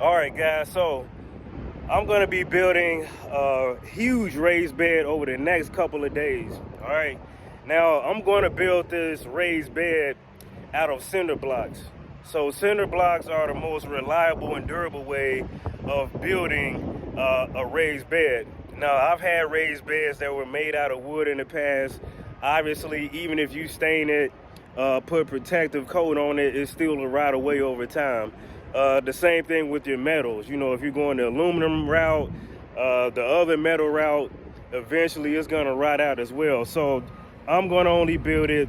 All right, guys, so I'm going to be building a huge raised bed over the next couple of days. All right, now I'm going to build this raised bed out of cinder blocks. So cinder blocks are the most reliable and durable way of building a raised bed. Now, I've had raised beds that were made out of wood in the past. Obviously, even if you stain it, put protective coat on it, it's still will rot away over time. The same thing with your metals. You know, if you're going the aluminum route, the other metal route, eventually it's gonna rot out as well. So I'm gonna only build it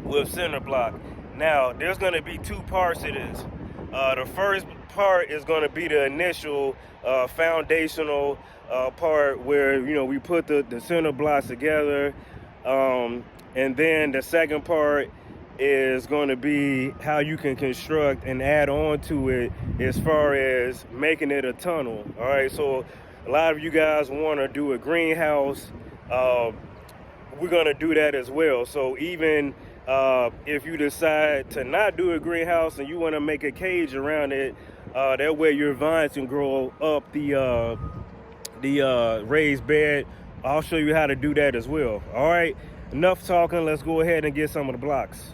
with cinder block. Now, there's gonna be two parts to this. The first part is gonna be the initial foundational part where, you know, we put the cinder blocks together. And then the second part is going to be how you can construct and add on to it as far as making it a tunnel. All right, so a lot of you guys want to do a greenhouse. We're going to do that as well. So even if you decide to not do a greenhouse and you want to make a cage around it, that way your vines can grow up the raised bed. I'll show you how to do that as well. All right, enough talking. Let's go ahead and get some of the blocks.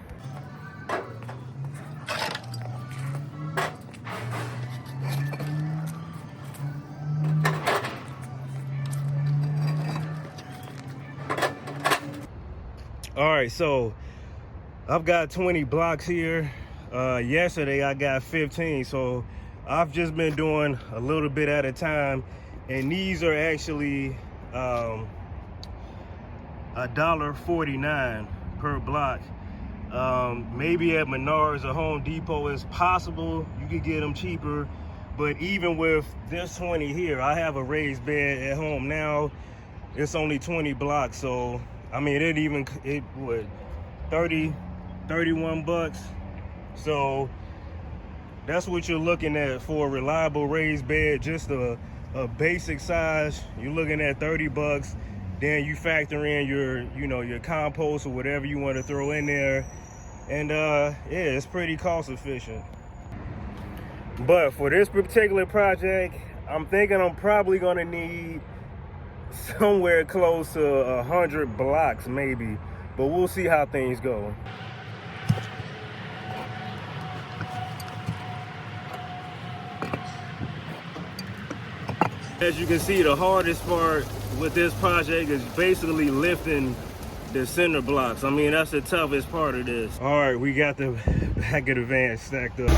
All right, so I've got 20 blocks here. Yesterday I got 15, so I've just been doing a little bit at a time, and these are actually $1.49 per block. Maybe at Menards or Home Depot it's possible you could get them cheaper, but even with this 20 here, I have a raised bed at home now. It's only 20 blocks, so I mean it would 31 bucks. So that's what you're looking at for a reliable raised bed, just a basic size. You're looking at 30 bucks. Then you factor in your compost or whatever you want to throw in there, and yeah, it's pretty cost efficient. But for this particular project, I'm thinking I'm probably gonna need somewhere close to 100 blocks maybe, but we'll see how things go. As you can see, the hardest part with this project is basically lifting the cinder blocks. I mean, that's the toughest part of this. All right, we got the back of the van stacked up.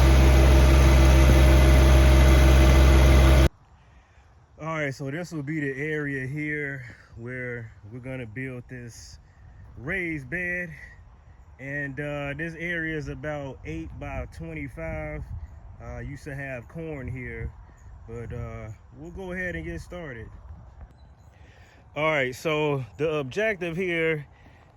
All right, so this will be the area here where we're gonna build this raised bed. And this area is about 8 by 25. Used to have corn here, but we'll go ahead and get started. All right, so the objective here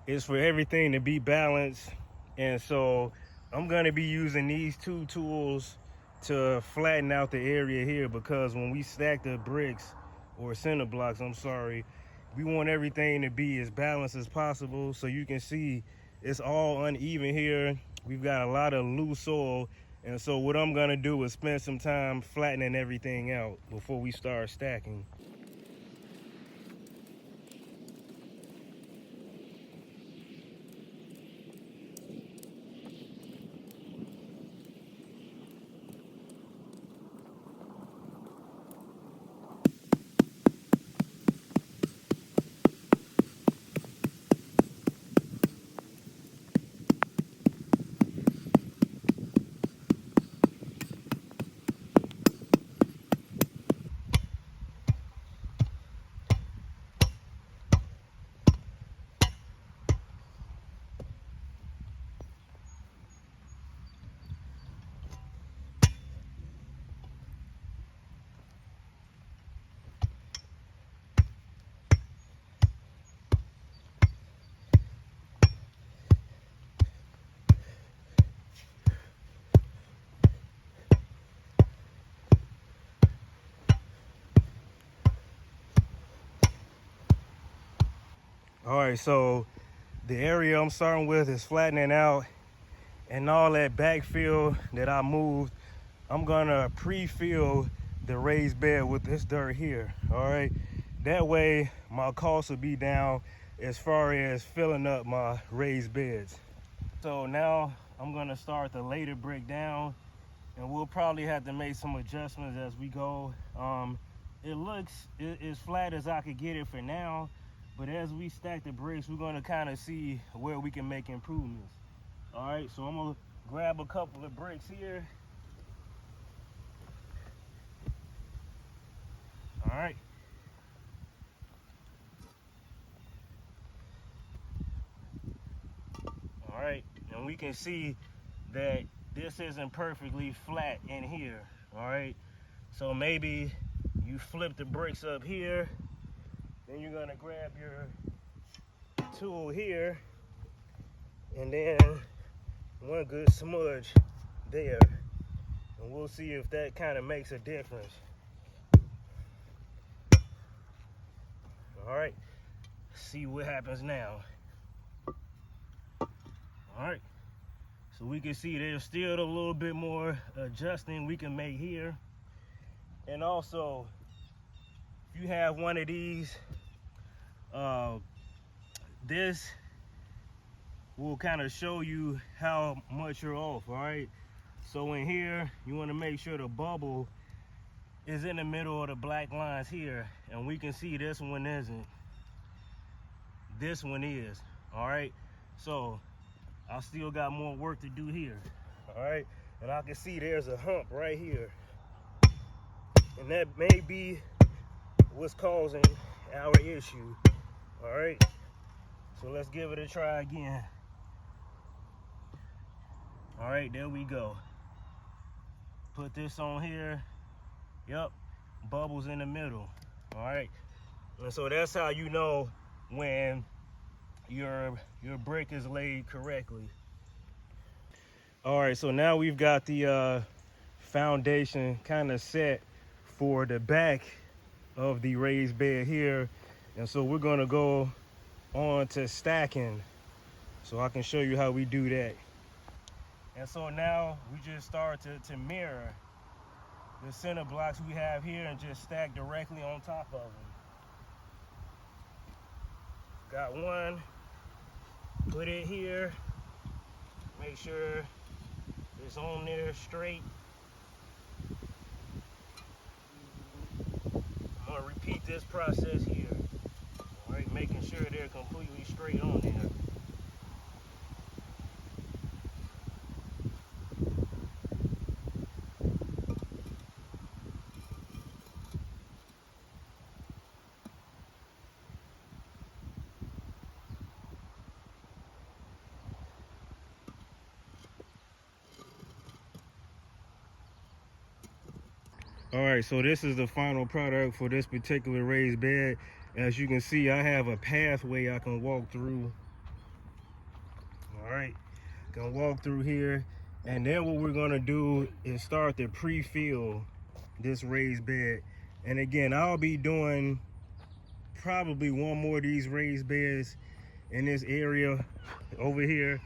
is for everything to be balanced, and so I'm gonna be using these two tools to flatten out the area here, because when we stack the bricks or cinder blocks, I'm sorry, we want everything to be as balanced as possible. So you can see it's all uneven here. We've got a lot of loose soil, and so what I'm gonna do is spend some time flattening everything out before we start stacking. All right, so the area I'm starting with is flattening out, and all that backfill that I moved I'm gonna pre-fill the raised bed with this dirt here. All right, that way my costs will be down as far as filling up my raised beds. So now I'm gonna start to lay the brick down, and we'll probably have to make some adjustments as we go. It looks as flat as I could get it for now, but as we stack the bricks, we're gonna kind of see where we can make improvements. All right, so I'm gonna grab a couple of bricks here. All right. All right, and we can see that this isn't perfectly flat in here. All right, so maybe you flip the bricks up here, then you're gonna grab your tool here, and then one good smudge there, and we'll see if that kind of makes a difference. All right, see what happens now. All right, so we can see there's still a little bit more adjusting we can make here. And also, if you have one of these, this will kind of show you how much you're off. All right, so in here you want to make sure the bubble is in the middle of the black lines here, and we can see this one isn't, this one is. All right, so I still got more work to do here. All right, and I can see there's a hump right here, and that may be what's causing our issue. All right, so let's give it a try again. All right, there we go. Put this on here. Yep, bubbles in the middle. All right, and so that's how you know when your brick is laid correctly. All right, so now we've got the foundation kind of set for the back of the raised bed here, and so we're going to go on to stacking, so I can show you how we do that. And so now we just start to mirror the center blocks we have here and just stack directly on top of them. Got one, put it here, make sure it's on there straight. I'm gonna repeat this process here. All right, making sure they're completely straight on there. All right, so this is the final product for this particular raised bed. As you can see, I have a pathway I can walk through. All right, gonna walk through here, and then what we're gonna do is start to pre-fill this raised bed. And again, I'll be doing probably one more of these raised beds in this area over here,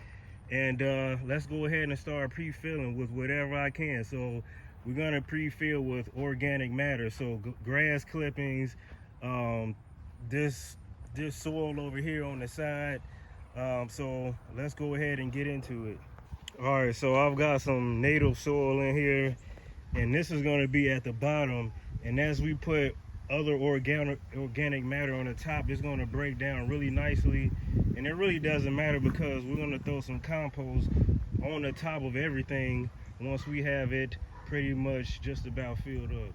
and let's go ahead and start pre-filling with whatever I can. So we're gonna pre-fill with organic matter, so grass clippings, this soil over here on the side. So let's go ahead and get into it. All right, so I've got some native soil in here, and this is going to be at the bottom, and as we put other organic matter on the top, it's going to break down really nicely. And it really doesn't matter, because we're going to throw some compost on the top of everything once we have it pretty much just about filled up.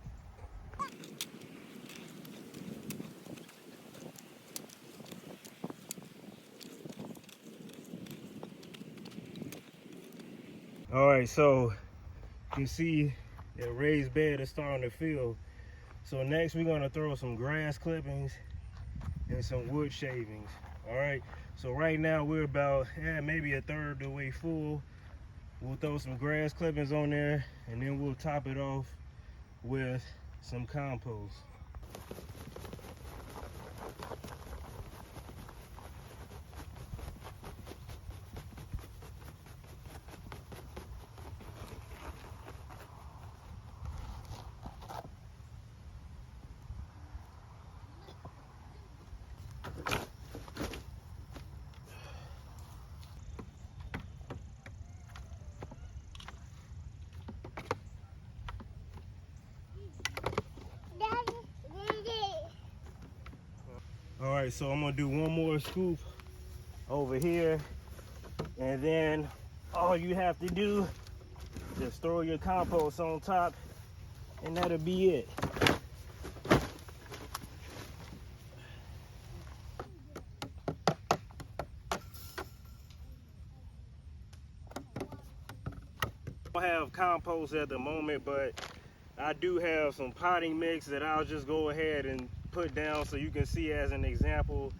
All right, so you see that raised bed is starting to fill. So next we're gonna throw some grass clippings and some wood shavings. All right, so right now we're about maybe a third of the way full. We'll throw some grass clippings on there, and then we'll top it off with some compost. right, so I'm gonna do one more scoop over here, and then all you have to do is throw your compost on top, and that'll be it. I don't have compost at the moment, but I do have some potting mix that I'll just go ahead and put down so you can see as an example.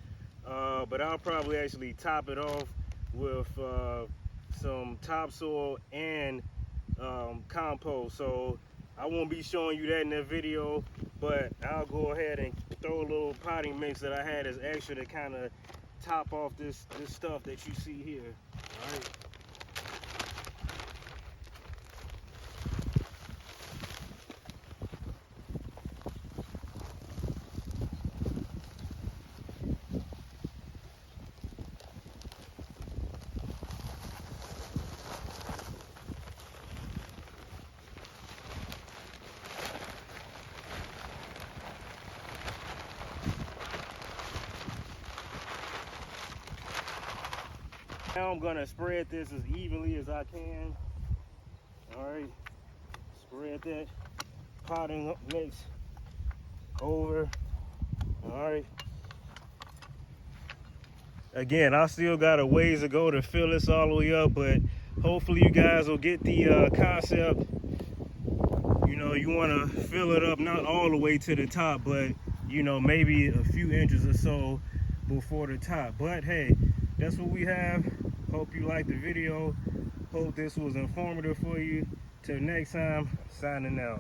But I'll probably actually top it off with some topsoil and compost. So I won't be showing you that in the video, but I'll go ahead and throw a little potting mix that I had as extra to kind of top off this stuff that you see here. All right. Now I'm gonna spread this as evenly as I can. All right, spread that potting mix over. All right. Again, I still got a ways to go to fill this all the way up, but hopefully you guys will get the concept. You know, you want to fill it up not all the way to the top, but you know, maybe a few inches or so before the top. But hey, that's what we have. Hope you liked the video. Hope this was informative for you. Till next time, signing out.